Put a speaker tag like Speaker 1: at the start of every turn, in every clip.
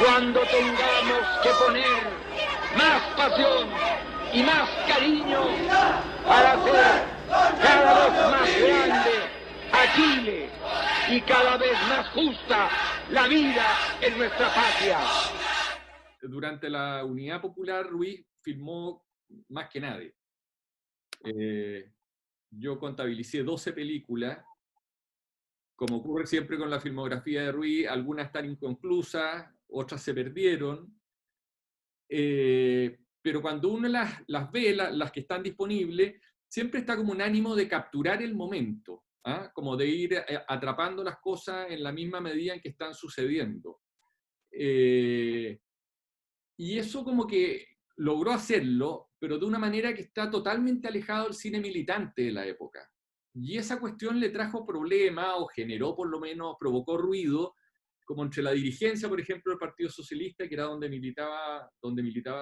Speaker 1: Cuando tengamos que poner más pasión y más cariño para hacer cada vez más grande a Chile y cada vez más justa la vida en nuestra patria.
Speaker 2: Durante la Unidad Popular, Ruiz filmó más que nadie. Yo contabilicé 12 películas. Como ocurre siempre con la filmografía de Ruiz, algunas están inconclusas, otras se perdieron. Pero cuando uno las ve, las que están disponibles, siempre está como un ánimo de capturar el momento, ¿ah? Como de ir atrapando las cosas en la misma medida en que están sucediendo. Y eso como que logró hacerlo, pero de una manera que está totalmente alejado del cine militante de la época. Y esa cuestión le trajo problemas, o generó por lo menos, provocó ruido, como entre la dirigencia, por ejemplo, del Partido Socialista, que era donde militaba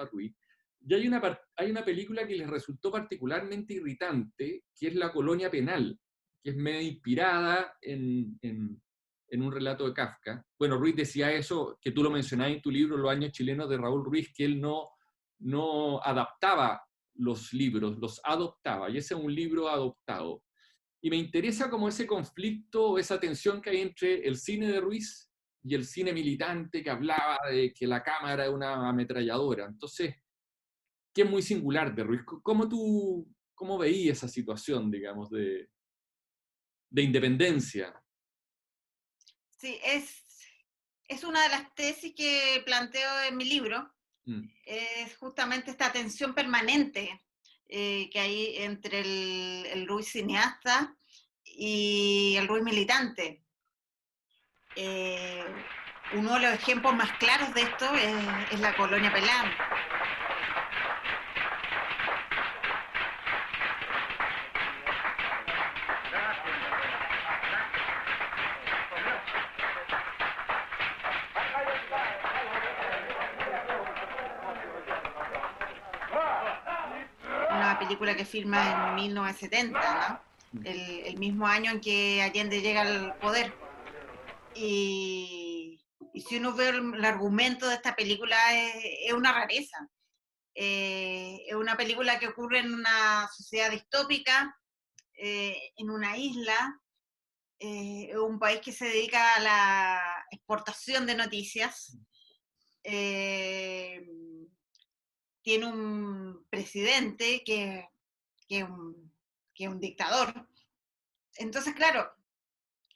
Speaker 2: Ruiz. Y hay una película que les resultó particularmente irritante, que es La Colonia Penal, que es medio inspirada en un relato de Kafka. Bueno, Ruiz decía eso, que tú lo mencionabas en tu libro, Los años chilenos de Raúl Ruiz, que él no adaptaba los libros, los adoptaba, y ese es un libro adoptado. Y me interesa como ese conflicto, esa tensión que hay entre el cine de Ruiz y el cine militante que hablaba de que la cámara es una ametralladora. Entonces, que es muy singular de Ruiz. ¿Cómo veías esa situación, digamos, de independencia?
Speaker 3: Sí, es una de las tesis que planteo en mi libro. Es justamente esta tensión permanente que hay entre el Ruiz cineasta y el Ruiz militante. Uno de los ejemplos más claros de esto es la Colonia Penal. Una película que filma en 1970, ¿no? El mismo año en que Allende llega al poder. Y si uno ve el argumento de esta película, es una rareza. Es una película que ocurre en una sociedad distópica, en una isla, un país que se dedica a la exportación de noticias. Tiene un presidente que es un dictador. Entonces, claro,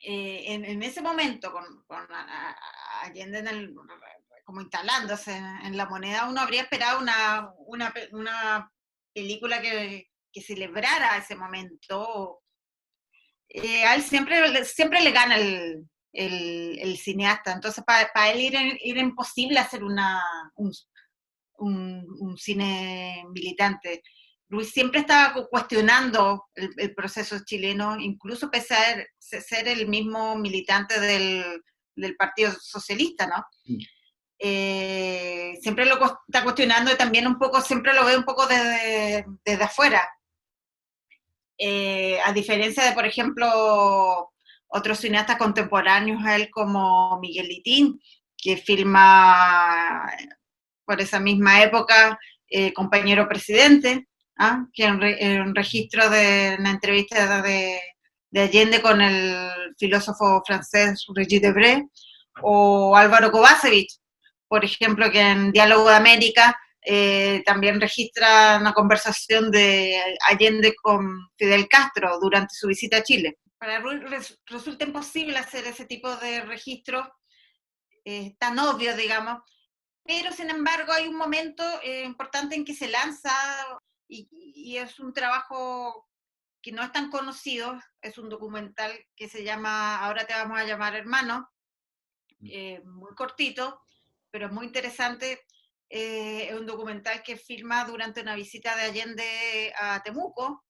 Speaker 3: en ese momento, con Allende como instalándose en la moneda, uno habría esperado una película que celebrara ese momento. A él siempre le gana el cineasta, entonces para él era imposible hacer un cine militante. Luis siempre estaba cuestionando el proceso chileno, incluso pese a ser el mismo militante del Partido Socialista, ¿no? Siempre lo está cuestionando y también un poco, siempre lo ve un poco desde afuera. A diferencia de, por ejemplo, otros cineastas contemporáneos a él como Miguel Litín, que filma por esa misma época Compañero Presidente, que es un registro de una entrevista de Allende con el filósofo francés Regis Debray, o Álvaro Kovacevic, por ejemplo, que en Diálogo de América también registra una conversación de Allende con Fidel Castro durante su visita a Chile. Para Ruiz resulta imposible hacer ese tipo de registros tan obvios, digamos, pero sin embargo hay un momento importante en que se lanza y es un trabajo que no es tan conocido, es un documental que se llama Ahora te vamos a llamar hermano, muy cortito, pero muy interesante. Es un documental que filma durante una visita de Allende a Temuco,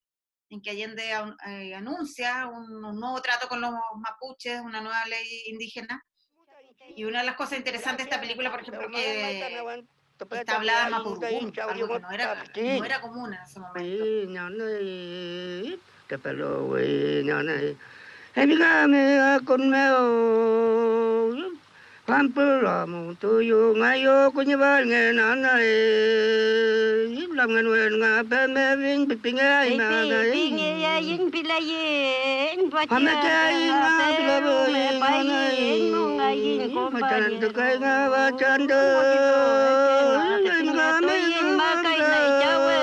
Speaker 3: en que Allende anuncia un nuevo trato con los mapuches, una nueva ley indígena. Y una de las cosas interesantes de esta película, por ejemplo, que está hablada en mapudungún, algo que no era común en ese momento.
Speaker 4: Pampura mu tuyo ngayo kunyaban ngan na lam ngan wen nga pe me ving pinga ina na
Speaker 5: pinga yin pilayin
Speaker 4: Hamata ina pilabo ina na mataran to kai nga bachando nga me
Speaker 5: makai na jawe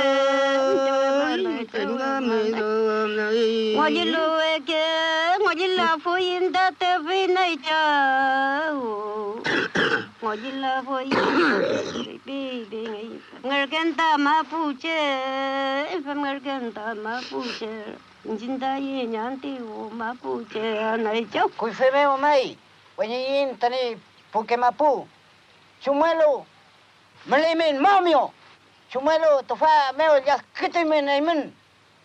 Speaker 4: nga me do na
Speaker 5: ngojilo ke ngojila foyin da te vinai chao ngojila foyin bi ngergenta mapuche ngergenta mapuche jinda ye nyanti o mapuche nai chao
Speaker 6: kui feme o mai wenyin tani puke mapu chumelo melimin mamio chumelo tofa meo ya kitimen aimen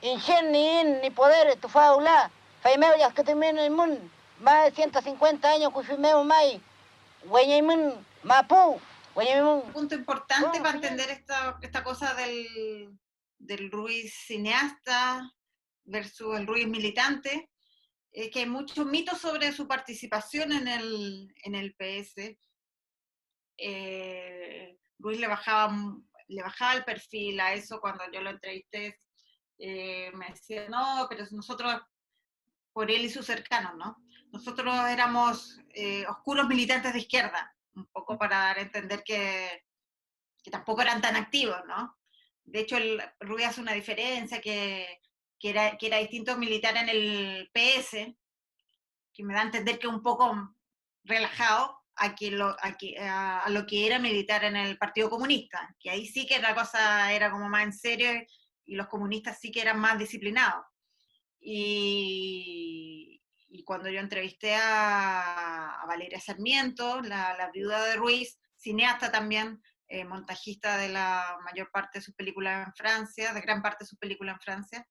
Speaker 6: inchen ni poder tofa ula faimeo ya kitimen aimen más de 150 años kui feme o mai wenyin mapu
Speaker 3: Un punto importante para entender esta cosa del Ruiz cineasta versus el Ruiz militante, es que hay muchos mitos sobre su participación en el PS. Ruiz le bajaba el perfil a eso cuando yo lo entrevisté. Me decía, no, pero nosotros, por él y sus cercanos, ¿no? Nosotros éramos oscuros militantes de izquierda, un poco para dar a entender que tampoco eran tan activos, ¿no? De hecho, Ruiz hace una diferencia, que era distinto militar en el PS, que me da a entender que un poco relajado a lo que era militar en el Partido Comunista, que ahí sí que la cosa era como más en serio y los comunistas sí que eran más disciplinados. Y cuando yo entrevisté a Valeria Sarmiento, la viuda de Ruiz, cineasta también, montajista de la mayor parte de sus películas en Francia, de gran parte de sus películas en Francia,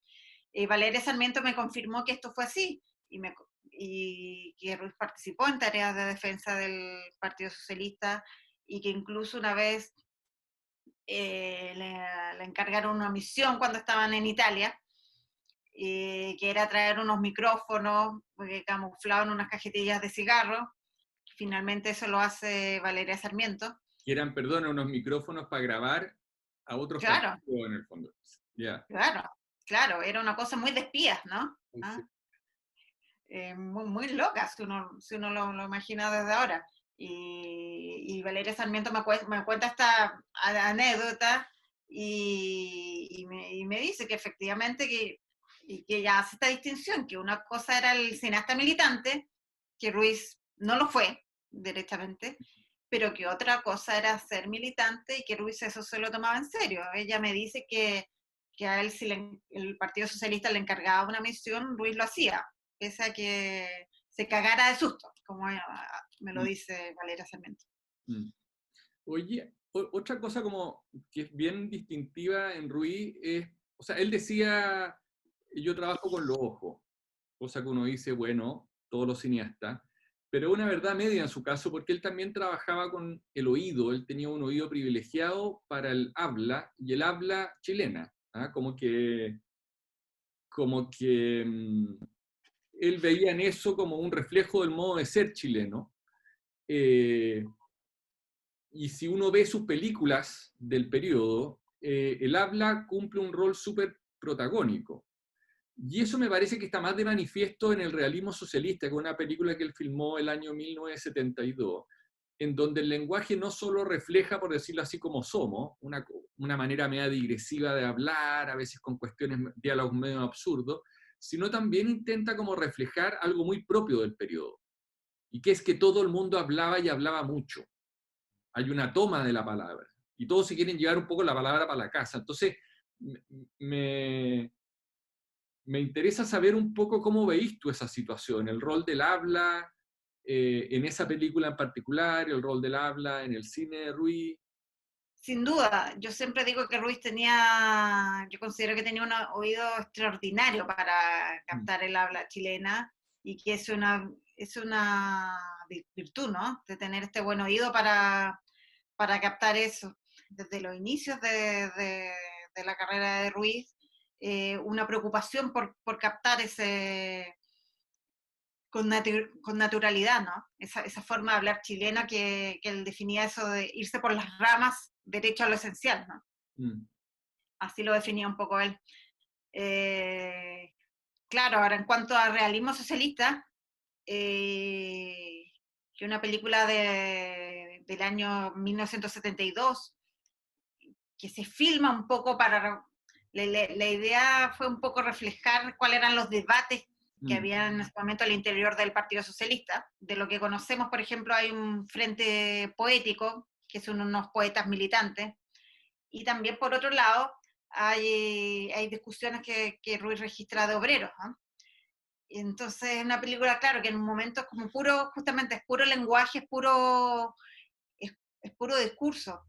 Speaker 3: Valeria Sarmiento me confirmó que esto fue así, y que Ruiz participó en tareas de defensa del Partido Socialista, y que incluso una vez le encargaron una misión cuando estaban en Italia, que era traer unos micrófonos camuflados en unas cajetillas de cigarro. Finalmente eso lo hace Valeria Sarmiento.
Speaker 2: Que eran, perdón, unos micrófonos para grabar a otros
Speaker 3: Claro.
Speaker 2: partidos en el fondo. Yeah.
Speaker 3: Claro, era una cosa muy de espías, ¿no?
Speaker 2: Sí.
Speaker 3: Muy, muy loca, si uno lo imagina desde ahora. Y Valeria Sarmiento me cuenta esta anécdota y me dice que efectivamente que ya hace esta distinción, que una cosa era el cineasta militante, que Ruiz no lo fue directamente, pero que otra cosa era ser militante y que Ruiz eso se lo tomaba en serio. Ella me dice que a él, si el Partido Socialista le encargaba una misión, Ruiz lo hacía, pese a que se cagara de susto, como me lo dice Valeria Sarmiento.
Speaker 2: Oye, otra cosa como que es bien distintiva en Ruiz es, o sea, él decía, yo trabajo con los ojos, cosa que uno dice, bueno, todos los cineastas, pero una verdad media en su caso, porque él también trabajaba con el oído, él tenía un oído privilegiado para el habla, y el habla chilena, ¿ah? Como que él veía en eso como un reflejo del modo de ser chileno. Y si uno ve sus películas del periodo, el habla cumple un rol súper protagónico. Y eso me parece que está más de manifiesto en El realismo socialista, que es una película que él filmó el año 1972, en donde el lenguaje no solo refleja, por decirlo así, como somos, una manera media digresiva de hablar, a veces con diálogos medio absurdos, sino también intenta como reflejar algo muy propio del periodo, y que es que todo el mundo hablaba y hablaba mucho. Hay una toma de la palabra, y todos se quieren llevar un poco la palabra para la casa. Entonces, me interesa saber un poco cómo veís tú esa situación, el rol del habla en esa película en particular, el rol del habla en el cine de Ruiz.
Speaker 3: Sin duda, yo siempre digo que Ruiz yo considero que tenía un oído extraordinario para captar el habla chilena, y que es una virtud, ¿no? De tener este buen oído para captar eso. Desde los inicios de la carrera de Ruiz, una preocupación por captar con naturalidad, ¿no? Esa forma de hablar chilena que él definía eso de irse por las ramas, derecho a lo esencial, ¿no? Así lo definía un poco él. Claro, ahora en cuanto a realismo socialista, que una película del año 1972, que se filma un poco para... La idea fue un poco reflejar cuáles eran los debates que había en ese momento al interior del Partido Socialista. De lo que conocemos, por ejemplo, hay un frente poético, que son unos poetas militantes, y también, por otro lado, hay discusiones que Ruiz registra de obreros, ¿no? Entonces, es una película, claro, que en un momento es como puro, justamente, es puro lenguaje, es puro discurso.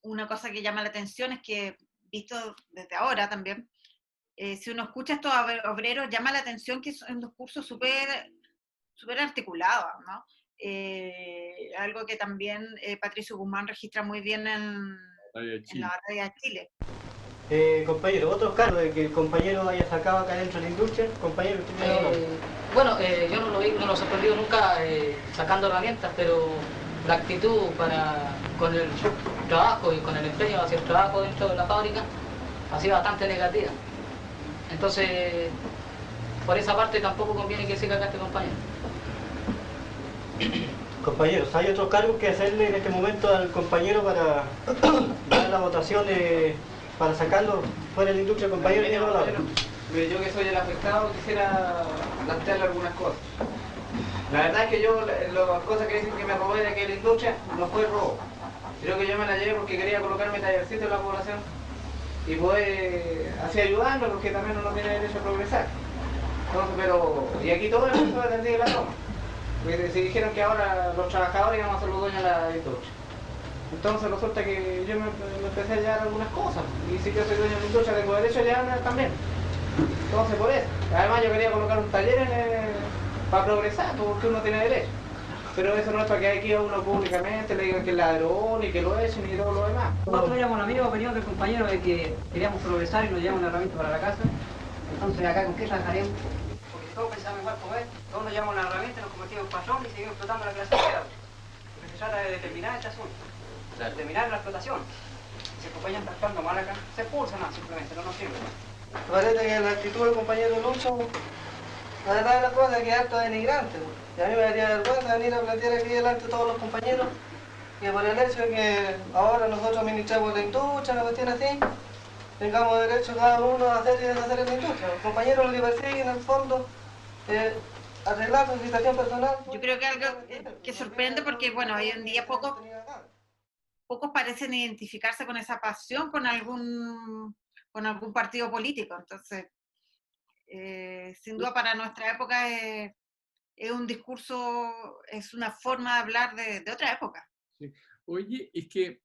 Speaker 3: Una cosa que llama la atención es que, visto desde ahora también, si uno escucha a estos obreros, llama la atención que es un discurso súper articulado, ¿no? Algo que también Patricio Guzmán registra muy bien en la batalla de Chile.
Speaker 7: Compañero, otros casos de que el compañero haya sacado acá dentro de la industria, compañero, ¿usted tiene algo?
Speaker 8: Bueno, yo no lo vi, no lo he sorprendido nunca sacando herramientas, pero la actitud con el trabajo y con el empeño hacia el trabajo dentro de la fábrica ha sido bastante negativa. Entonces, por esa parte tampoco conviene que siga acá este compañero.
Speaker 7: Compañeros, ¿hay otros cargos que hacerle en este momento al compañero para dar la votación para sacarlo fuera de la industria, compañero?
Speaker 9: Yo que soy el afectado quisiera plantearle algunas cosas. La verdad es que yo, las cosas que dicen que me robé de aquella industria, no fue robo. Creo que yo me la llevé porque quería colocarme tallercito en la población y poder así ayudarlo, porque también uno tiene derecho a progresar. Entonces, y aquí todo el mundo atendía la toma. Porque se dijeron que ahora los trabajadores íbamos a ser los dueños de la industria. Entonces resulta que yo me empecé a llevar algunas cosas. Y si yo soy dueño de la industria, tengo derecho a llevarme también. Entonces por eso. Además yo quería colocar un taller para progresar, porque uno tiene derecho. Pero eso no es para que aquí a uno públicamente le digan que es ladrón y que lo echen y todo lo demás.
Speaker 10: Nosotros éramos la misma opinión del compañero de que queríamos progresar y nos llevamos una herramienta para la casa. Entonces acá con qué trabajaremos. Porque si todos pensamos igual como él, todos nos llevamos la herramienta, nos convertimos en patrón y seguimos explotando la clase obrera. Porque se trata de determinar este asunto, determinar la explotación. Si el compañero está actuando mal acá, se expulsa más simplemente, no nos sirve.
Speaker 7: Parece que la actitud del compañero Lucho, la verdad de las cosas es que es harto denigrante. Y a mí me daría vergüenza venir a plantear aquí delante de todos los compañeros que por el hecho de que ahora nosotros administramos la industria, una cuestión así, tengamos derecho cada uno a hacer y deshacer en la industria. Los compañeros lo que persiguen en el fondo es arreglar su situación personal.
Speaker 3: Yo creo que algo que sorprende porque, bueno, hoy en día pocos parecen identificarse con esa pasión con algún partido político. Entonces, sin duda para nuestra época es un discurso, es una forma de hablar de otra época.
Speaker 2: Sí. Oye, es que,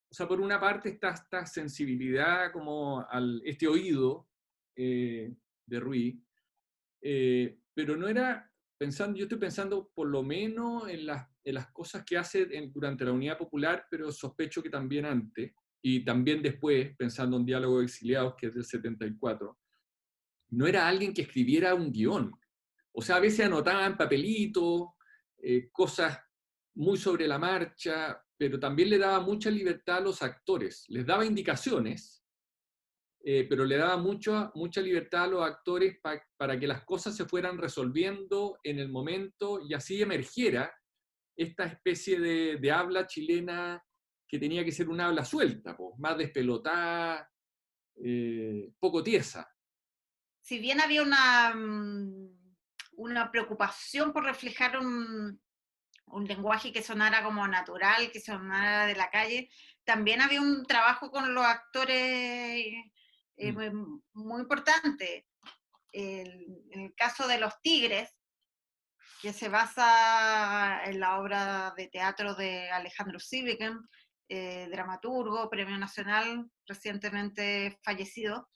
Speaker 2: o sea, por una parte está esta sensibilidad como este oído de Ruiz, pero no era pensando, yo estoy pensando por lo menos en las cosas que hace durante la Unidad Popular, pero sospecho que también antes, y también después, pensando en Diálogo de Exiliados, que es del 74, no era alguien que escribiera un guión. O sea, a veces anotaba en papelito cosas muy sobre la marcha, pero también le daba mucha libertad a los actores. Les daba indicaciones, pero le daba mucha libertad a los actores para que las cosas se fueran resolviendo en el momento y así emergiera esta especie de habla chilena que tenía que ser un habla suelta, pues, más despelotada, poco tiesa.
Speaker 3: Si bien había una preocupación por reflejar un lenguaje que sonara como natural, que sonara de la calle, también había un trabajo con los actores muy importante. En el caso de Los Tigres, que se basa en la obra de teatro de Alejandro Zwickau, dramaturgo, premio nacional, recientemente fallecido.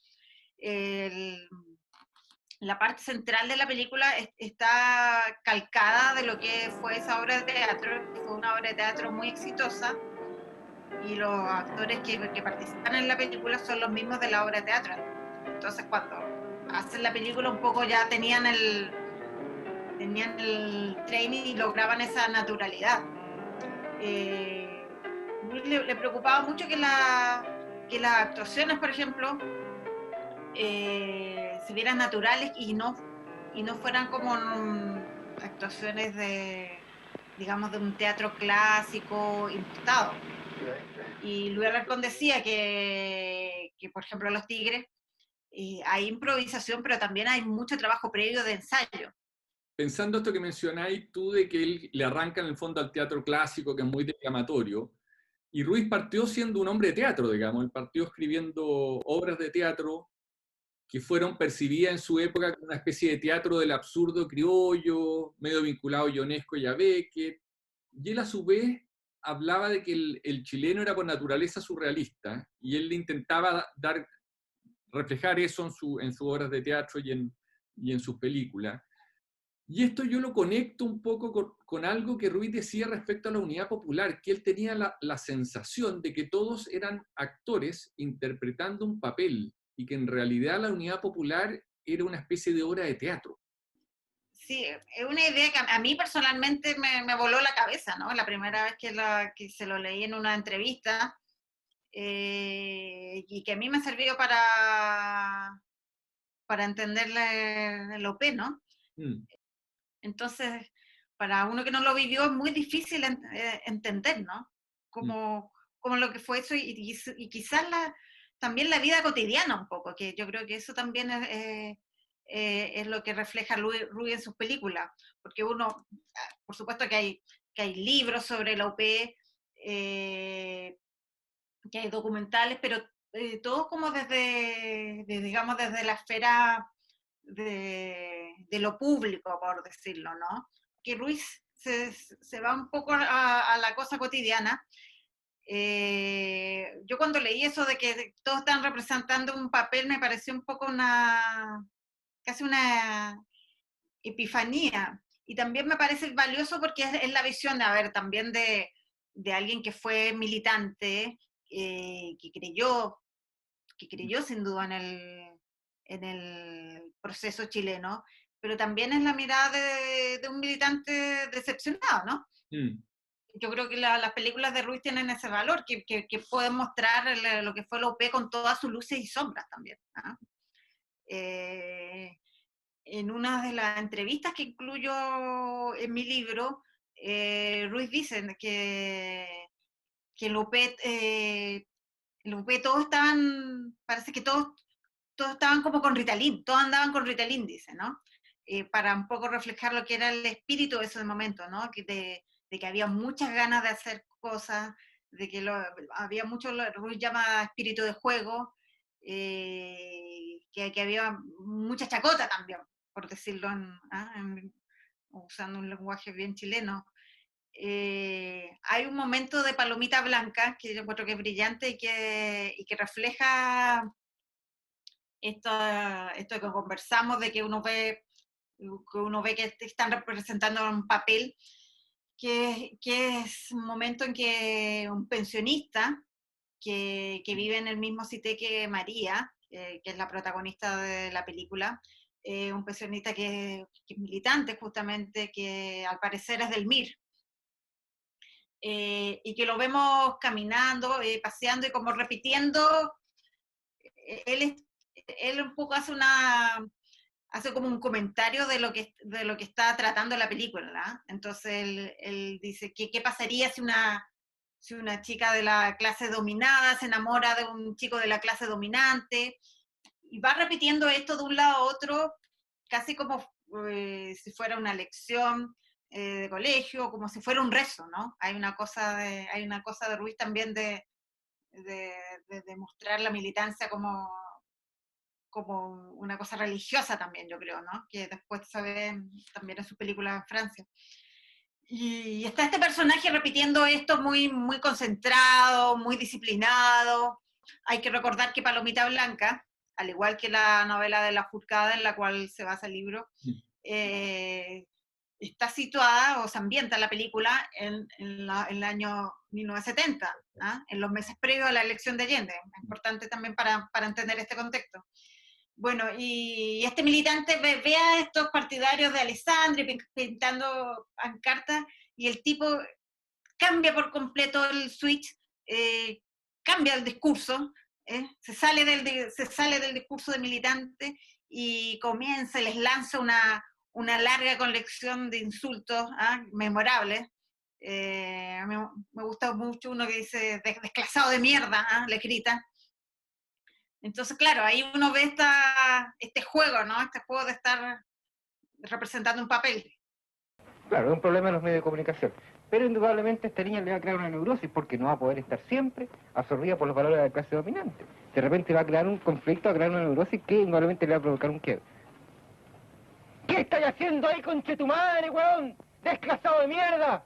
Speaker 3: La parte central de la película está calcada de lo que fue esa obra de teatro. Fue una obra de teatro muy exitosa y los actores que participan en la película son los mismos de la obra de teatro. Entonces cuando hacer la película un poco ya tenían el training y lograban esa naturalidad. Le preocupaba mucho que las actuaciones, por ejemplo, se vieran naturales y no fueran como actuaciones digamos, de un teatro clásico impostado. Y Luis Alarcón decía que, por ejemplo, Los Tigres, hay improvisación, pero también hay mucho trabajo previo de ensayo.
Speaker 2: Pensando esto que mencionáis tú, de que él le arranca en el fondo al teatro clásico, que es muy declamatorio, y Ruiz partió siendo un hombre de teatro, digamos, él partió escribiendo obras de teatro que fueron percibidas en su época como una especie de teatro del absurdo criollo, medio vinculado a Ionesco y a Beckett, y él a su vez hablaba de que el chileno era por naturaleza surrealista, y él intentaba reflejar eso en sus obras de teatro y en sus películas. Y esto yo lo conecto un poco con algo que Ruiz decía respecto a la unidad popular, que él tenía la sensación de que todos eran actores interpretando un papel y que en realidad la unidad popular era una especie de obra de teatro.
Speaker 3: Sí, es una idea que a mí personalmente me voló la cabeza, ¿no? La primera vez que se lo leí en una entrevista, y que a mí me sirvió para entender el OP, ¿no? Entonces, para uno que no lo vivió es muy difícil entender, ¿no? Como lo que fue eso y quizás también la vida cotidiana un poco, que yo creo que eso también es lo que refleja Ruiz en sus películas, porque uno, por supuesto que hay libros sobre la OP, que hay documentales, pero todo como digamos, desde la esfera de lo público, por decirlo, ¿no? Que Ruiz se va un poco a la cosa cotidiana. Yo cuando leí eso de que todos están representando un papel, me pareció un poco casi una epifanía. Y también me parece valioso porque es la visión, a ver, también de alguien que fue militante, que creyó sin duda en el proceso chileno, pero también es la mirada de un militante decepcionado, ¿no? Yo creo que las películas de Ruiz tienen ese valor, que pueden mostrar lo que fue la OP con todas sus luces y sombras también, ¿no? En una de las entrevistas que incluyo en mi libro, Ruiz dice que el OP, todos estaban, parece que todos estaban como con Ritalin, todos andaban con Ritalin, dice, ¿no? Para un poco reflejar lo que era el espíritu de ese momento, ¿no? De que había muchas ganas de hacer cosas, de que había mucho, Ruiz llama espíritu de juego, que había mucha chacota también, por decirlo usando un lenguaje bien chileno. Hay un momento de palomita blanca que yo encuentro que es brillante y que refleja esto que conversamos, de que uno ve que están representando un papel, que es un momento en que un pensionista que vive en el mismo sitio que María, que es la protagonista de la película, un pensionista que es militante justamente, que al parecer es del MIR, y que lo vemos caminando, paseando y como repitiendo, él un poco hace como un comentario de lo que está tratando la película, ¿no? Entonces él dice, ¿qué pasaría si una chica de la clase dominada se enamora de un chico de la clase dominante? Y va repitiendo esto de un lado a otro, casi como si fuera una lección de colegio, como si fuera un rezo, ¿no? Hay una cosa de Ruiz también de mostrar la militancia como una cosa religiosa también, yo creo, ¿no? Que después se ve también en sus películas en Francia. Y está este personaje repitiendo esto muy, muy concentrado, muy disciplinado. Hay que recordar que Palomita Blanca, al igual que la novela de La Furcada en la cual se basa el libro, está situada o se ambienta la película en el año 1970, ¿ah? En los meses previos a la elección de Allende. Es importante también para entender este contexto. Bueno, y este militante ve a estos partidarios de Alessandri pintando pancartas, y el tipo cambia por completo el switch, cambia el discurso, se sale del discurso de militante y comienza, les lanza una larga colección de insultos memorables. Me gusta mucho uno que dice, desclasado de mierda, le grita. Entonces, claro, ahí uno ve este juego, ¿no? Este juego de estar representando un papel.
Speaker 11: Claro, es un problema de los medios de comunicación. Pero indudablemente esta niña le va a crear una neurosis porque no va a poder estar siempre absorbida por los valores de la clase dominante. De repente va a crear un conflicto, va a crear una neurosis que indudablemente le va a provocar un quiebre. ¿Qué estás haciendo ahí, conche tu madre, weón? ¡Desclasado de mierda!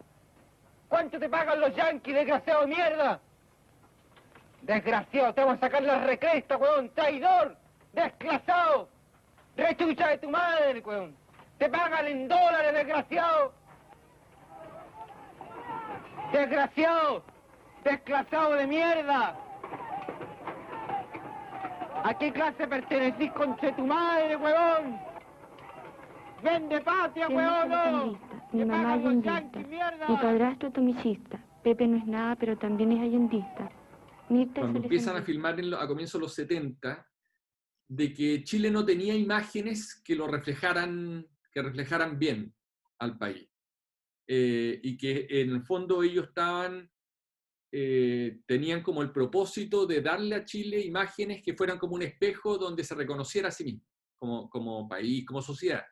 Speaker 11: ¿Cuánto te pagan los yanquis, desgraciado de mierda? Desgraciado, te vamos a sacar la recresta, weón, traidor, desclasado, rechucha de tu madre, weón. Te pagan en dólares, desgraciado. Desgraciado, desclasado de mierda. ¿A qué clase pertenecís, conche tu madre, weón? ¡Vende patria, weón! No.
Speaker 12: Mi mamá es allendista, mi padrastro atomicista, Pepe no es nada, pero también es allendista.
Speaker 2: Cuando empiezan a filmar a comienzos de los 70, de que Chile no tenía imágenes que lo reflejaran bien al país. Y que en el fondo ellos tenían como el propósito de darle a Chile imágenes que fueran como un espejo donde se reconociera a sí mismo, como país, como sociedad.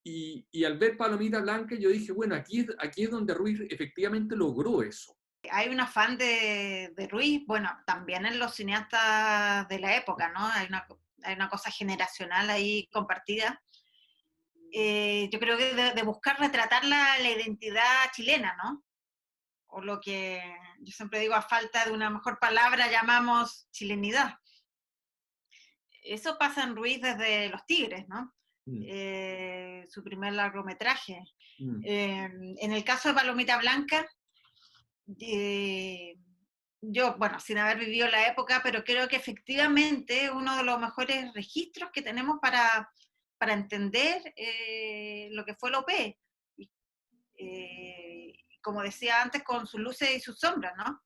Speaker 2: Y al ver Palomita Blanca yo dije, bueno, aquí es donde Ruiz efectivamente logró eso.
Speaker 3: Hay un afán de Ruiz, bueno, también en los cineastas de la época, ¿no? Hay una cosa generacional ahí compartida. Yo creo que de buscar retratar la identidad chilena, ¿no? O lo que yo siempre digo, a falta de una mejor palabra, llamamos chilenidad. Eso pasa en Ruiz desde Los Tigres, ¿no? Su primer largometraje. En el caso de Palomita Blanca, yo, bueno, sin haber vivido la época, pero creo que efectivamente uno de los mejores registros que tenemos para entender lo que fue la OP. Como decía antes, con sus luces y sus sombras, ¿no?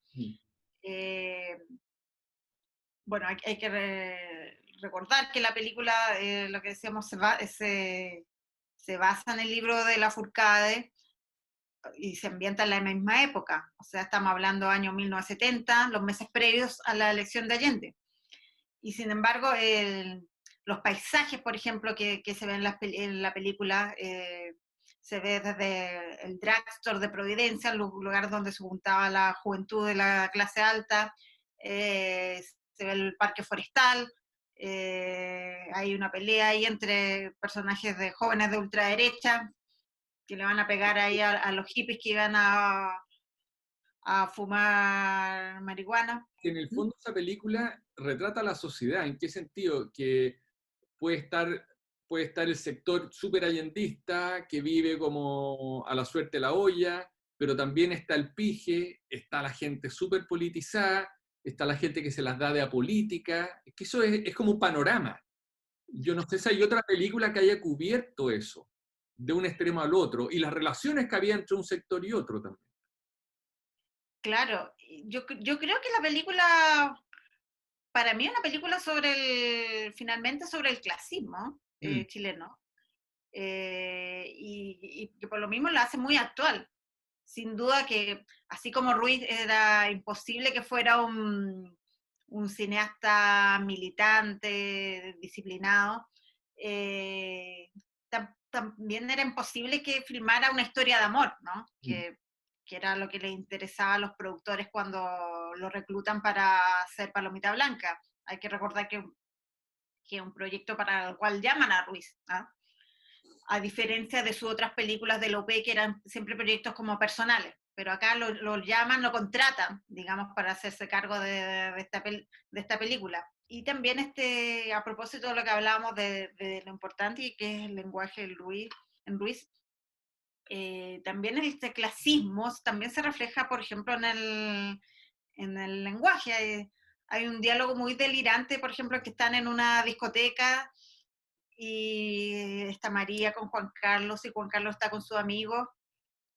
Speaker 3: Bueno, hay que recordar que la película, lo que decíamos, se basa en el libro de Lafourcade y se ambienta en la misma época. O sea, estamos hablando año 1970, los meses previos a la elección de Allende. Y sin embargo, los paisajes, por ejemplo, que se ven en la película, se ve desde el drugstore de Providencia, el lugar donde se juntaba la juventud de la clase alta, se ve el parque forestal, hay una pelea ahí entre personajes de jóvenes de ultraderecha que le van a pegar ahí a los hippies que iban a fumar marihuana.
Speaker 2: En el fondo esa película retrata la sociedad. ¿En qué sentido? Que puede estar el sector súper allendista, que vive como a la suerte de la olla, pero también está el pije, está la gente súper politizada, está la gente que se las da de apolítica, es que eso es como un panorama. Yo no sé si hay otra película que haya cubierto eso, de un extremo al otro, y las relaciones que había entre un sector y otro también.
Speaker 3: Claro, yo creo que la película, para mí es una película finalmente sobre el clasismo chileno, y que por lo mismo la hace muy actual. Sin duda que, así como Ruiz era imposible que fuera un cineasta militante, disciplinado, también era imposible que filmara una historia de amor, ¿no? Que era lo que le interesaba a los productores cuando lo reclutan para hacer Palomita Blanca. Hay que recordar que es un proyecto para el cual llaman a Ruiz, ¿no? A diferencia de sus otras películas de López, que eran siempre proyectos como personales, pero acá lo llaman, lo contratan, digamos, para hacerse cargo de esta película. Y también a propósito de lo que hablábamos de lo importante que es el lenguaje en Ruiz, también este clasismo también se refleja, por ejemplo, en el lenguaje. Hay un diálogo muy delirante, por ejemplo, que están en una discoteca y está María con Juan Carlos y Juan Carlos está con su amigo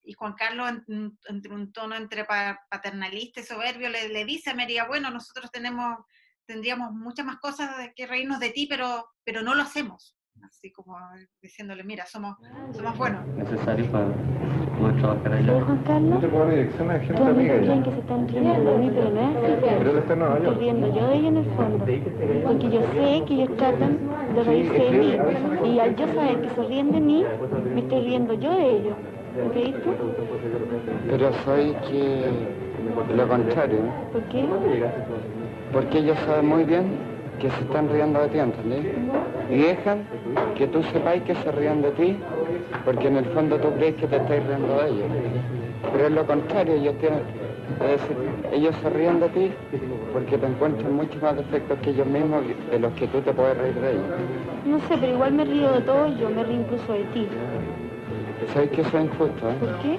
Speaker 3: y Juan Carlos entre un tono entre paternalista y soberbio le dice a María, bueno, nosotros tendríamos muchas más cosas de que reírnos de ti, pero no lo hacemos. Así como diciéndole, mira, somos buenos.
Speaker 13: Necesario para poder trabajar allá.
Speaker 12: Juan Carlos,
Speaker 11: No te puedo dar dirección a gente
Speaker 12: tú
Speaker 11: amiga.
Speaker 12: creen que se están riendo de mí, pero no es así.
Speaker 11: Pero él está en Nueva
Speaker 12: Me
Speaker 11: York.
Speaker 12: estoy riendo yo de ellos en el fondo. Porque yo sé que ellos tratan de reírse de mí. Y al yo saber que se ríen de mí, me estoy riendo yo de ellos. ¿Me crees tú?
Speaker 14: Pero soy que lo contrario.
Speaker 12: ¿Por qué?
Speaker 14: Porque ellos saben muy bien que se están riendo de ti, ¿entendés? Y dejan que tú sepáis que se ríen de ti, porque en el fondo tú crees que te estás riendo de ellos. Pero es lo contrario, es decir, ellos se ríen de ti porque te encuentran muchos más defectos que ellos mismos de los que tú te puedes reír de ellos.
Speaker 12: No sé, pero igual me río de todos, yo me río incluso de ti.
Speaker 14: ¿Sabes que eso es injusto?
Speaker 12: ¿Por qué?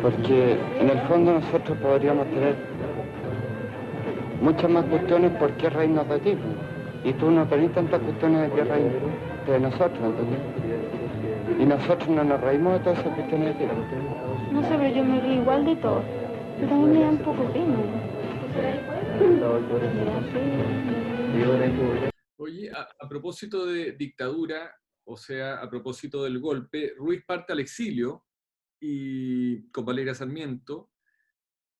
Speaker 14: Porque en el fondo nosotros podríamos tener muchas más cuestiones por qué reírnos de ti, pues. Y tú no tenés tantas cuestiones de qué reírte de nosotros, ¿entendés? Y nosotros no nos reímos de todas esas cuestiones de ti.
Speaker 12: No sé, pero yo me río igual de todo. Pero también me da un poco pena.
Speaker 2: Oye, a propósito de dictadura, o sea, a propósito del golpe, Ruiz parte al exilio y, con Valeria Sarmiento,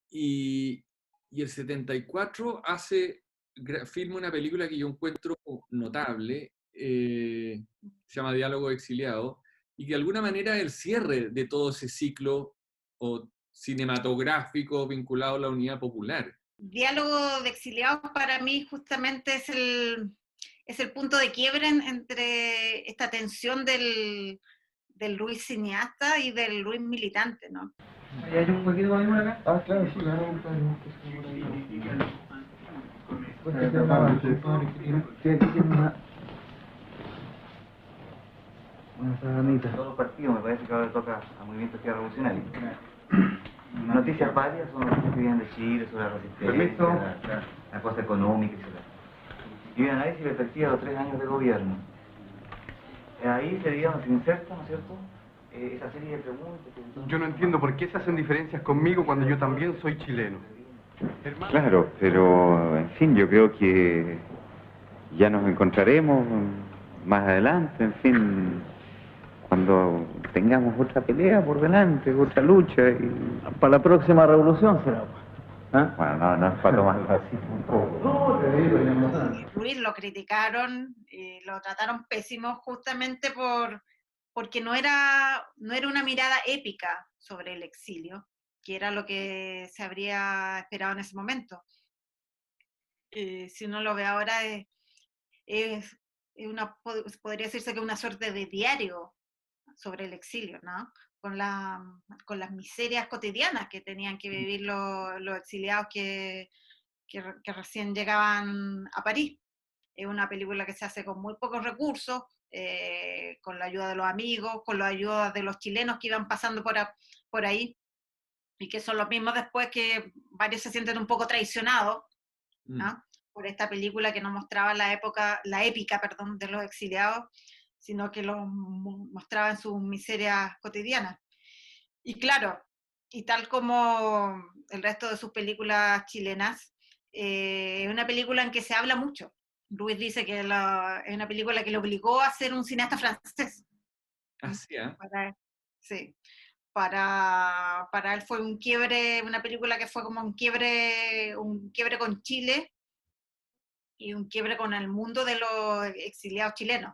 Speaker 2: y el 74 filma una película que yo encuentro notable, se llama Diálogo Exiliado, y que de alguna manera es el cierre de todo ese ciclo cinematográfico vinculado a la Unidad Popular.
Speaker 3: Diálogo de exiliados para mí justamente es el punto de quiebre entre esta tensión del Ruiz cineasta y del Ruiz militante, ¿no?
Speaker 10: ¿Hay un poquito más acá?
Speaker 11: Ah, claro, sí, claro.
Speaker 13: Todos los partidos, me parece que ahora toca a Movimiento Izquierda Revolucionario. Noticias varias son noticias que vienen de Chile sobre la resistencia, la cosa económica, etc. Y un análisis de perspectiva de los 3 años de gobierno. Ahí se digamos, se inserta, ¿no es cierto?, esa serie de preguntas.
Speaker 15: Yo no entiendo por qué se hacen diferencias conmigo cuando yo también soy chileno.
Speaker 16: Claro, pero en fin, yo creo que ya nos encontraremos más adelante, en fin, cuando tengamos otra pelea por delante, otra lucha. Y...
Speaker 17: Para la próxima revolución será.
Speaker 16: ¿Ah? Bueno, no es para tomarlo así un poco.
Speaker 3: Ruiz lo criticaron y lo trataron pésimo justamente porque no era una mirada épica sobre el exilio, que era lo que se habría esperado en ese momento. Si uno lo ve ahora, podría decirse que es una suerte de diario sobre el exilio, ¿no? Con las miserias cotidianas que tenían que vivir los exiliados que recién llegaban a París. Es una película que se hace con muy pocos recursos, con la ayuda de los amigos, con la ayuda de los chilenos que iban pasando por ahí, y que son los mismos después que varios se sienten un poco traicionados, ¿no? Por esta película que no mostraba la épica, de los exiliados, sino que los mostraba en sus miserias cotidianas. Y claro, y tal como el resto de sus películas chilenas, es una película en que se habla mucho. Ruiz dice que es una película que le obligó a ser un cineasta francés.
Speaker 2: Así, ¿eh?
Speaker 3: Sí. Para él fue un quiebre, una película que fue como un quiebre con Chile y un quiebre con el mundo de los exiliados chilenos.